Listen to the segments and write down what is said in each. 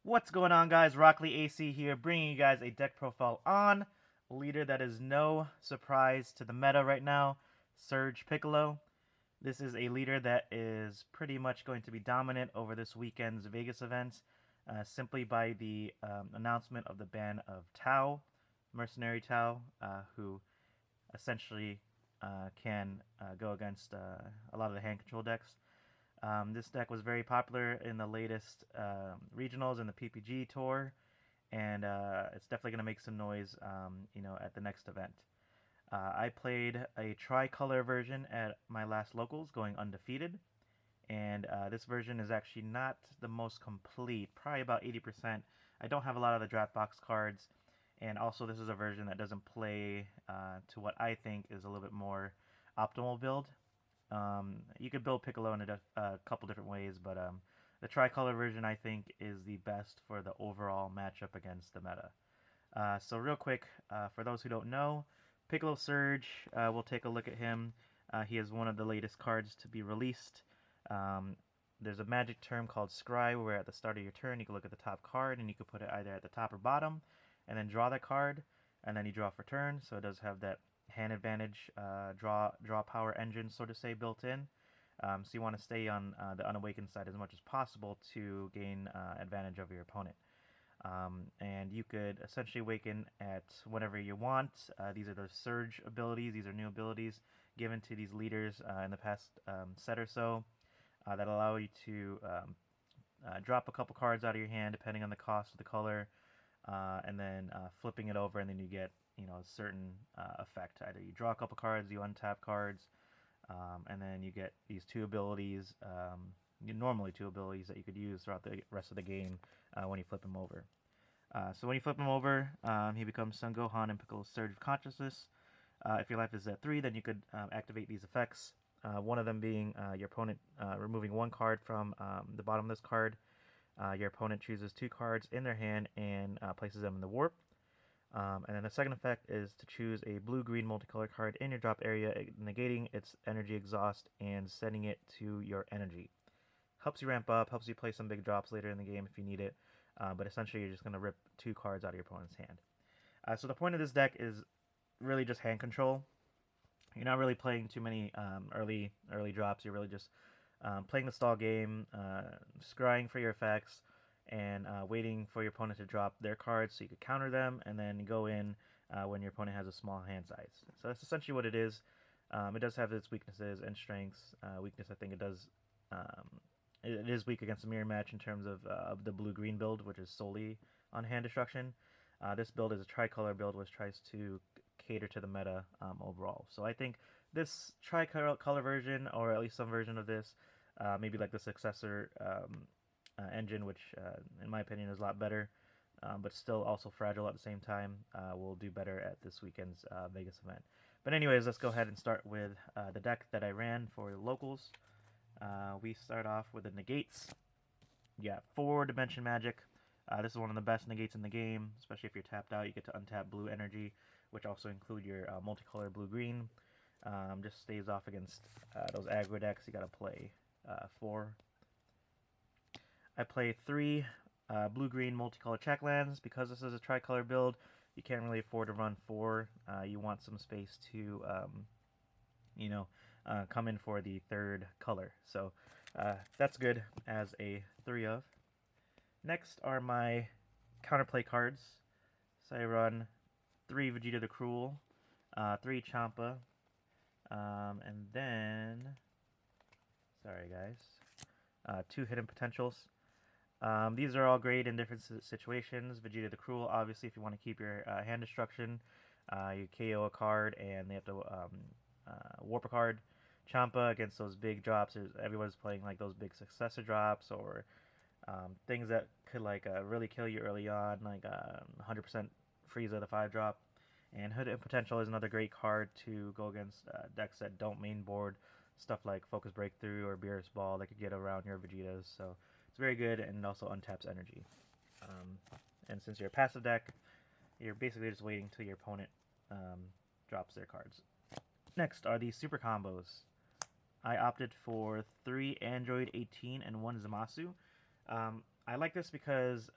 What's going on, guys? Rockley AC here, bringing you guys a deck profile on a leader that is no surprise to the meta right now, Surge Piccolo. This is a leader that is pretty much going to be dominant over this weekend's Vegas events, simply by the announcement of the ban of Tau, Mercenary Tau, who essentially can go against a lot of the hand control decks. This deck was very popular in the latest regionals and the PPG tour, and it's definitely going to make some noise, at the next event. I played a tricolor version at my last locals, going undefeated, and this version is actually not the most complete, probably about 80%. I don't have a lot of the draft box cards, and also this is a version that doesn't play to what I think is a little bit more optimal build. You could build Piccolo in a couple different ways, but the tricolor version I think is the best for the overall matchup against the meta. So real quick, for those who don't know, Piccolo Surge, we'll take a look at him. He is one of the latest cards to be released. There's a magic term called Scry, where at the start of your turn you can look at the top card and you can put it either at the top or bottom, and then draw that card, and then you draw for turn, so it does have that hand advantage, draw power engine, so to say, built in. So you want to stay on the unawakened side as much as possible to gain advantage over your opponent. And you could essentially awaken at whenever you want. These are the surge abilities. These are new abilities given to these leaders in the past set or so that allow you to drop a couple cards out of your hand depending on the cost of the color, and then flipping it over, and then you get a certain effect. Either you draw a couple cards, you untap cards, and then you get these two abilities, normally two abilities that you could use throughout the rest of the game when you flip him over. So when you flip him over, he becomes Son Gohan and Piccolo's Surge of Consciousness. If your life is at 3, then you could activate these effects. One of them being your opponent removing one card from the bottom of this card. Your opponent chooses 2 cards in their hand and places them in the warp. And then the second effect is to choose a blue-green multicolor card in your drop area, negating its energy exhaust and sending it to your energy. Helps you ramp up, helps you play some big drops later in the game if you need it, but essentially you're just going to rip 2 cards out of your opponent's hand. So the point of this deck is really just hand control. You're not really playing too many early drops. You're really just playing the stall game, scrying for your effects, and waiting for your opponent to drop their cards so you could counter them, and then go in when your opponent has a small hand size. So that's essentially what it is. It does have its weaknesses and strengths. Weakness, I think it does. It is weak against a mirror match in terms of the blue-green build, which is solely on hand destruction. This build is a tricolor build, which tries to cater to the meta overall. So I think this tricolor version, or at least some version of this, maybe like the successor engine, which in my opinion is a lot better, but still also fragile at the same time, will do better at this weekend's Vegas event. But anyways, let's go ahead and start with the deck that I ran for locals. We start off with the negates. You got 4 dimension magic. This is one of the best negates in the game, especially if you're tapped out. You get to untap blue energy, which also include your multicolor blue-green. Just stays off against those aggro decks. You got to play 4. I play 3 blue-green multicolor check lands. Because this is a tricolor build, you can't really afford to run 4. You want some space to, come in for the 3rd color. So that's good as a 3 of. Next are my counterplay cards. So I run 3 Vegeta the Cruel, 3 Champa, and then, sorry guys, 2 Hidden Potentials. These are all great in different situations. Vegeta the Cruel, obviously, if you want to keep your hand destruction, you KO a card and they have to warp a card. Champa against those big drops. Everyone's playing like those big successor drops, or things that could really kill you early on, like 100% Frieza the 5 drop. And Hidden Potential is another great card to go against decks that don't main board stuff like Focus Breakthrough or Beerus Ball that could get around your Vegetas. So it's very good, and also untaps energy. And since you're a passive deck, you're basically just waiting till your opponent drops their cards. Next are the super combos. I opted for 3 Android 18 and 1 Zamasu. I like this because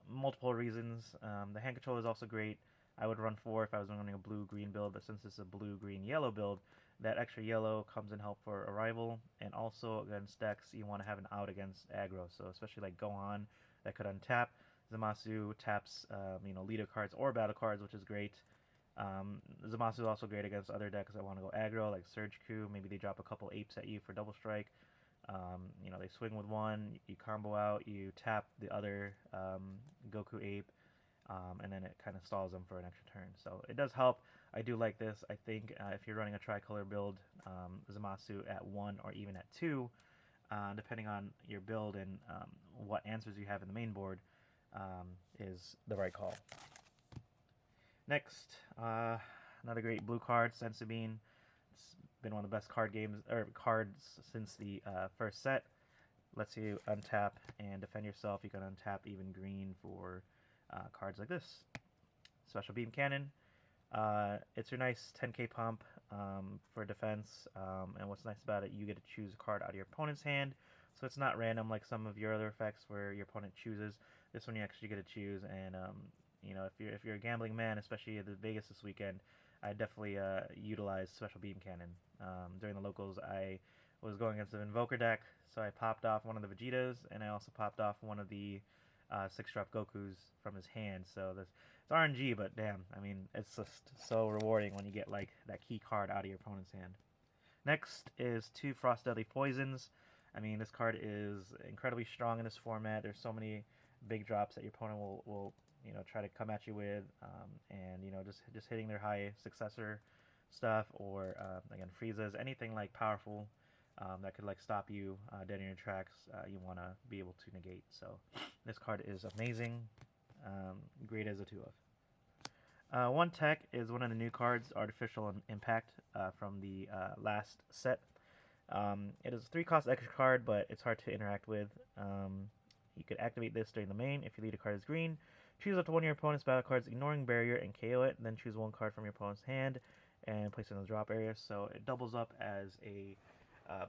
multiple reasons. The hand control is also great. I would run 4 if I was running a blue-green build, but since it's a blue-green-yellow build, that extra yellow comes in help for arrival, and also against decks, you want to have an out against aggro, so especially like Gohan, that could untap. Zamasu taps, leader cards or battle cards, which is great. Zamasu is also great against other decks that want to go aggro, like Surge Coup. Maybe they drop a couple apes at you for double strike. They swing with one, you combo out, you tap the other Goku ape, and then it kind of stalls them for an extra turn. So it does help. I do like this. I think if you're running a tricolor build, Zamasu at 1 or even at 2, depending on your build and what answers you have in the main board, is the right call. Next, another great blue card, Sensibine. It's been one of the best cards since the first set. Lets you untap and defend yourself. You can untap even green for cards like this. Special Beam Cannon. It's your nice 10k pump for defense, and what's nice about it, you get to choose a card out of your opponent's hand, so it's not random like some of your other effects where your opponent chooses. This one you actually get to choose, and if you're a gambling man, especially at the Vegas this weekend, I definitely utilize Special Beam Cannon. During the locals, I was going against an Invoker deck, so I popped off one of the Vegetas, and I also popped off one of the 6-drop Gokus from his hand. So it's RNG, but damn, I mean, it's just so rewarding when you get like that key card out of your opponent's hand. Next is 2 Frost Deadly Poisons. I mean, this card is incredibly strong in this format. There's so many big drops that your opponent will try to come at you with, and just hitting their high successor stuff, or again Friezas, anything like powerful that could like stop you dead in your tracks. You want to be able to negate. So this card is amazing, great as a 2-of. One tech is one of the new cards, Artificial Impact, from the last set. It is a 3-cost extra card, but it's hard to interact with. You could activate this during the main. If your leader card is green, choose up to one of your opponent's battle cards, ignoring barrier, and KO it. Then choose one card from your opponent's hand and place it in the drop area. So it doubles up as a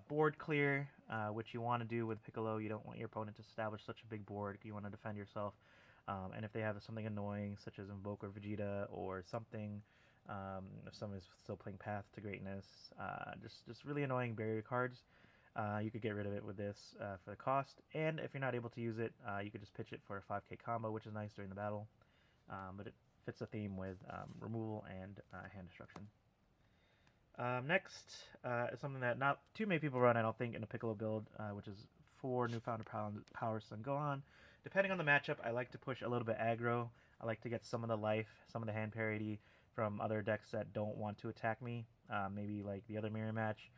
board clear, which you want to do with Piccolo. You don't want your opponent to establish such a big board. You want to defend yourself. And if they have something annoying, such as Invoker Vegeta or something, if someone is still playing Path to Greatness, just really annoying barrier cards, you could get rid of it with this for the cost. And if you're not able to use it, you could just pitch it for a 5k combo, which is nice during the battle. But it fits the theme with removal and hand destruction. Next is something that not too many people run, I don't think, in a Piccolo build, which is 4 Newfound Power Sun Gohan. Depending on the matchup, I like to push a little bit aggro. I like to get some of the life, some of the hand parity from other decks that don't want to attack me. Maybe like the other mirror match,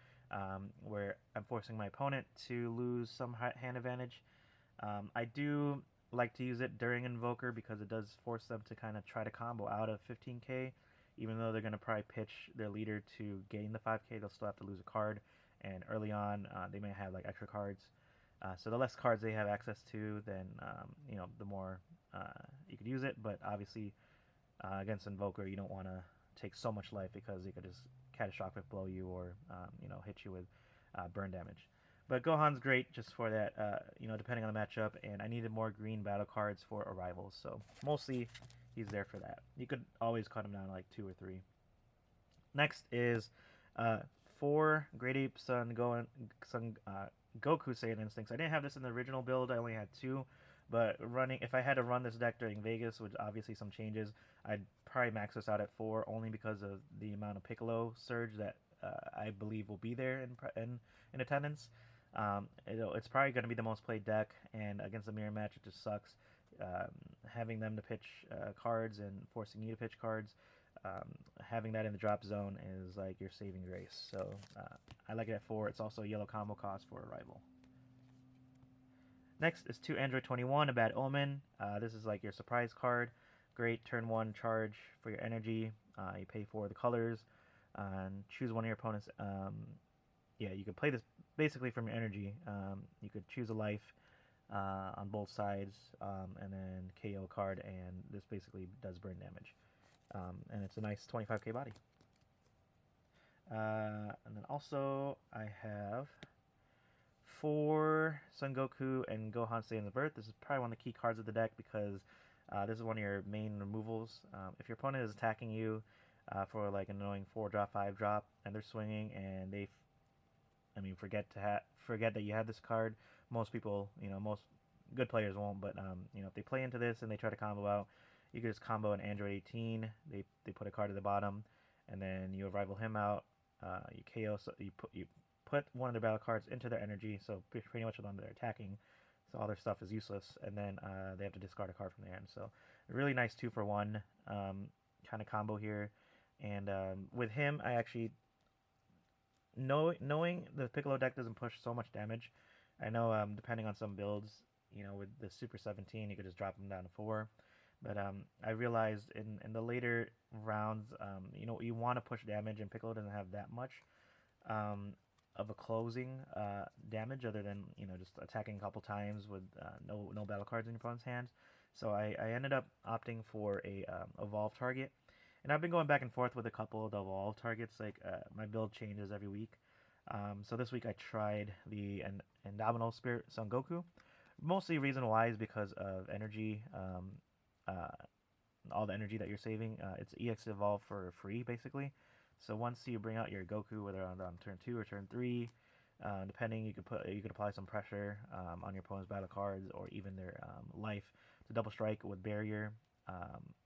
where I'm forcing my opponent to lose some hand advantage. I do like to use it during Invoker because it does force them to kind of try to combo out of 15k. Even though they're going to probably pitch their leader to gain the 5k, they'll still have to lose a card. And early on, they may have like extra cards. So the less cards they have access to, then the more you could use it. But obviously, against Invoker, you don't want to take so much life because they could just catastrophic blow you or hit you with burn damage. But Gohan's great just for that, depending on the matchup. And I needed more green battle cards for arrivals, so mostly he's there for that. You could always cut him down to like 2 or 3. Next is 4 Great Ape Sun Goku Saiyan Instincts. I didn't have this in the original build. I only had 2. But if I had to run this deck during Vegas, with obviously some changes, I'd probably max this out at 4, only because of the amount of Piccolo surge that I believe will be there in attendance. It's probably going to be the most played deck, and against the mirror match, it just sucks. Having them to pitch cards and forcing you to pitch cards, having that in the drop zone is like your saving grace. So I like it at 4. It's also a yellow combo cost for Arrival. Next is 2 Android 21, a Bad Omen. This is like your surprise card. Great turn 1 charge for your energy. You pay for the colors and choose one of your opponents. You could play this basically from your energy. You could choose a life on both sides, and then KO card, and this basically does burn damage. And it's a nice 25k body. And then also I have for Son Goku and Gohan Stay in the Birth, this is probably one of the key cards of the deck because this is one of your main removals. If your opponent is attacking you for like an annoying 4-drop, 5-drop, and they're swinging and they, forget that you have this card. Most people, most good players won't, but if they play into this and they try to combo out, you can just combo an Android 18. They put a card at the bottom, and then you rival him out. You KO. So you put one of their battle cards into their energy, so pretty much when they're attacking, so all their stuff is useless, and then they have to discard a card from their hand. So a really nice 2-for-1 kind of combo here. And with him, I actually knowing the Piccolo deck doesn't push so much damage. I know depending on some builds, with the Super 17, you could just drop him down to 4. But I realized in the later rounds, you want to push damage, and Piccolo doesn't have that much of a closing damage other than just attacking a couple times with no battle cards in your opponent's hands. So I ended up opting for a evolve target, and I've been going back and forth with a couple of the evolve targets. Like my build changes every week. So this week I tried the Indomitable Spirit Son Goku. Mostly reason why is because of energy. All the energy that you're saving, it's EX evolve for free basically. So once you bring out your Goku, whether on turn 2 or turn 3, depending, you could apply some pressure on your opponent's battle cards or even their life to double strike with barrier,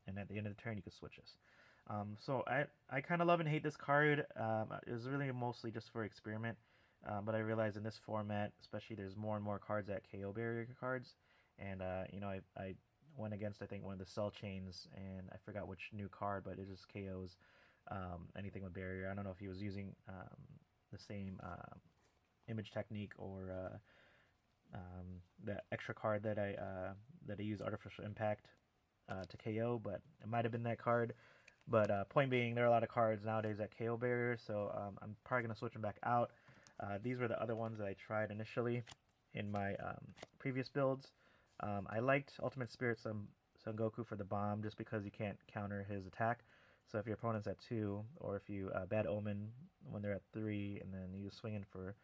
and at the end of the turn you could switch this. So I kind of love and hate this card. It was really mostly just for experiment, but I realized in this format, especially, there's more and more cards that KO barrier cards, and I went against, I think, one of the cell chains, and I forgot which new card, but it just KOs anything with barrier. I don't know if he was using the same image technique or the extra card that I use, Artificial Impact, to KO, but it might have been that card. But point being, there are a lot of cards nowadays that KO barrier, so I'm probably going to switch them back out. These were the other ones that I tried initially in my previous builds. I liked Ultimate Spirit Son Goku for the bomb just because you can't counter his attack. So if your opponent's at 2, or if you Bad Omen when they're at 3, and then you swing in for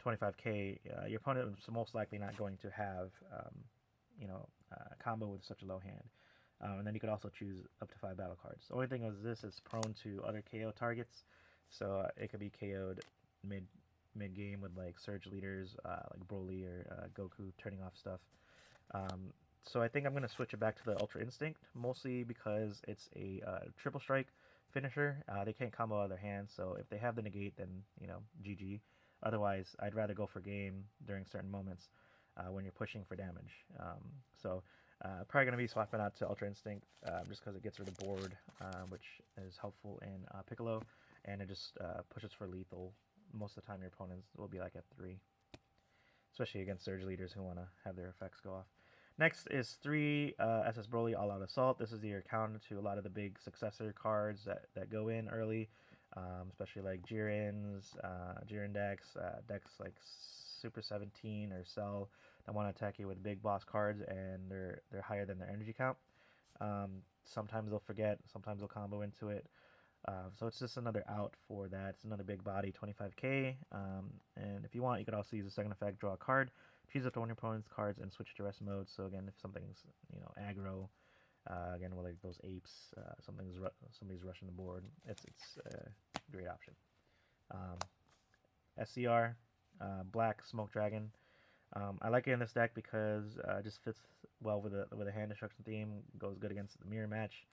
25k, your opponent is most likely not going to have combo with such a low hand. And then you could also choose up to 5 battle cards. The only thing is this is prone to other KO targets, so it could be KO'd mid game with like Surge leaders like Broly or Goku turning off stuff. So I think I'm going to switch it back to the Ultra Instinct, mostly because it's a triple strike finisher. They can't combo out of their hands, so if they have the negate, then GG. Otherwise, I'd rather go for game during certain moments when you're pushing for damage. Probably going to be swapping out to Ultra Instinct just because it gets rid of board, which is helpful in Piccolo, and it just pushes for lethal. Most of the time your opponents will be like at 3, especially against Surge leaders who want to have their effects go off. Next is 3 SS Broly All Out Assault. This is your counter to a lot of the big successor cards that go in early, especially like Jiren's, Jiren decks like Super 17 or Cell that want to attack you with big boss cards, and they're higher than their energy count. Sometimes they'll forget, sometimes they'll combo into it. So it's just another out for that. It's another big body, 25k. And if you want, you could also use a second effect, draw a card, choose up to one of your opponent's cards, and switch to rest mode. So again, if something's aggro, again with like those apes, somebody's rushing the board, it's a great option. SCR, Black Smoke Dragon. I like it in this deck because it just fits well with a hand destruction theme. Goes good against the mirror match,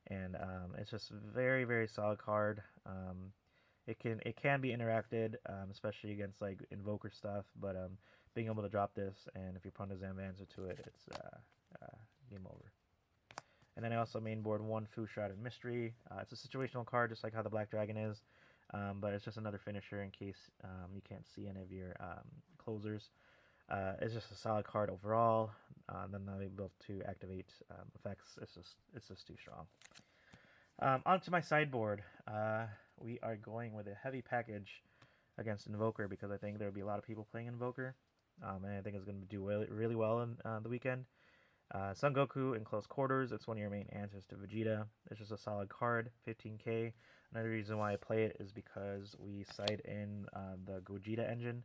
and it's just very, very solid card. It can be interacted, especially against like Invoker stuff, but being able to drop this, and if your opponent doesn't have an answer to it, it's game over. And then I also mainboard 1 Fu Shrouded Mystery. It's a situational card, just like how the Black Dragon is, but it's just another finisher in case you can't see any of your closers. It's just a solid card overall. Then I'm able to activate effects. It's just too strong. Onto my sideboard. We are going with a heavy package against Invoker because I think there will be a lot of people playing Invoker, and I think it's going to do really well in the weekend. Son Goku in close quarters. It's one of your main answers to Vegeta. It's just a solid card, 15k. Another reason why I play it is because we cite in the Gogeta engine.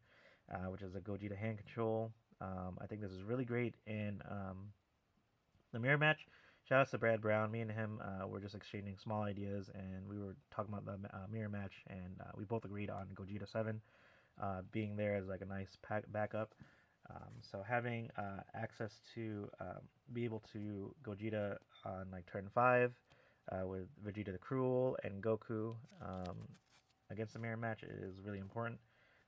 which is a Gogeta hand control. I think this is really great in the mirror match. Shout out to Brad Brown. Me and him were just exchanging small ideas, and we were talking about the mirror match, and we both agreed on Gogeta 7 being there as like a nice backup. So having access to be able to Gogeta on like turn 5 with Vegeta the Cruel and Goku against the mirror match is really important.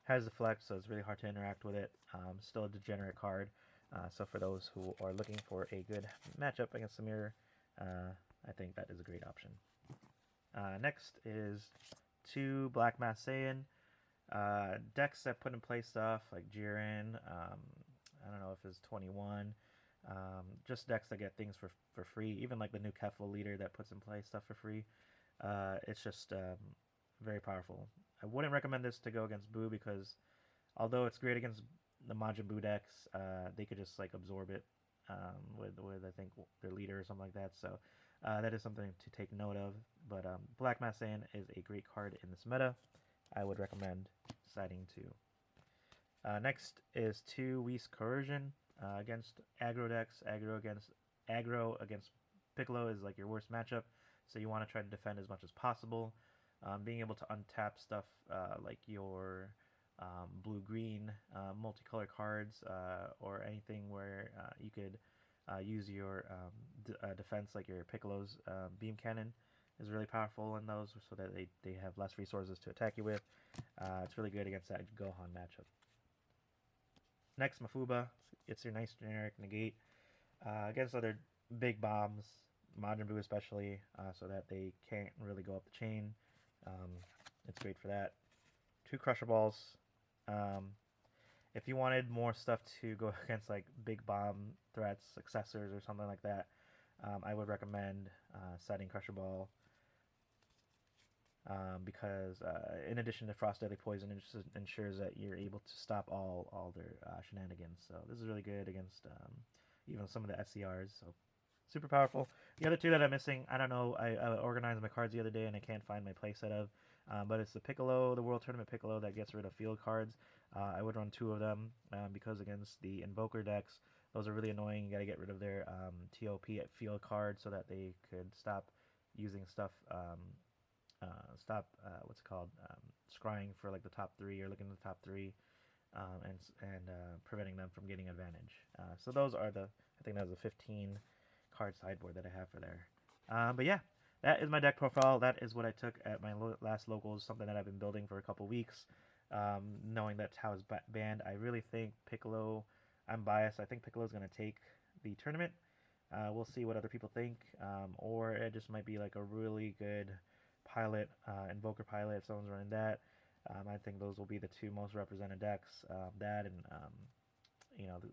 Has the flex, so it's really hard to interact with it. Still a degenerate card, so for those who are looking for a good matchup against the mirror, I think that is a great option. Next is 2 Black Mass Saiyan. Decks that put in place stuff like Jiren, I don't know if it's 21, just decks that get things for free, even like the new Kefla leader that puts in place stuff for free. It's just very powerful. I wouldn't recommend this to go against Buu because although it's great against the Majin Buu decks, they could just like absorb it with I think their leader or something like that. So that is something to take note of. But Black Mass Saiyan is a great card in this meta. I would recommend siding to. Next is 2 Whis Coercion against aggro decks. Aggro against Piccolo is like your worst matchup, so you want to try to defend as much as possible. Being able to untap stuff like your blue-green multicolor cards or anything where you could use your defense like your Piccolo's beam cannon is really powerful in those so that they have less resources to attack you with. It's really good against that Gohan matchup. Next, Mafuba. It's your nice generic negate against other big bombs, Majin Buu especially, so that they can't really go up the chain. It's great for that. 2 Crusher Balls. If you wanted more stuff to go against like big bomb threats, successors, or something like that, I would recommend setting Crusher Ball because in addition to Frost Deadly Poison, it just ensures that you're able to stop all their shenanigans. So this is really good against even some of the SCRs. So super powerful. The other 2 that I'm missing, I don't know. I organized my cards the other day and I can't find my playset of. But it's the Piccolo, the World Tournament Piccolo that gets rid of field cards. I would run 2 of them because against the Invoker decks, those are really annoying. You got to get rid of their TOP at field cards so that they could stop using stuff. What's it called? Scrying for like the top 3 or looking at the top 3, and preventing them from getting advantage. So those are I think that was a 15 card sideboard that I have for there. But yeah, that is my deck profile. That is what I took at my last locals, something that I've been building for a couple weeks. Knowing that Tao is banned, I really think Piccolo, I'm biased, I think Piccolo is going to take the tournament. We'll see what other people think, or it just might be like a really good pilot, Invoker pilot, if someone's running that. I think those will be the 2 most represented decks, that and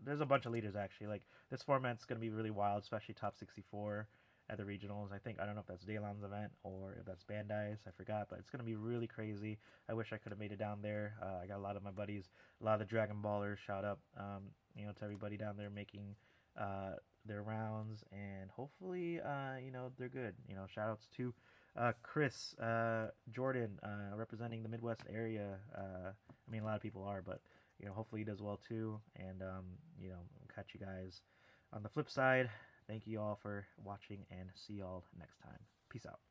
there's a bunch of leaders actually. Like this format's going to be really wild, especially top 64 at the regionals. I don't know if that's Daylon's event or if that's Bandai's, I forgot, but it's going to be really crazy. I wish I could have made it down there. I got a lot of my buddies, a lot of the Dragon Ballers. Shout out to everybody down there making their rounds, and hopefully they're good. Shout outs to Chris Jordan representing the Midwest area. I mean, a lot of people are, but hopefully he does well too. And catch you guys on the flip side. Thank you all for watching, and see y'all next time. Peace out.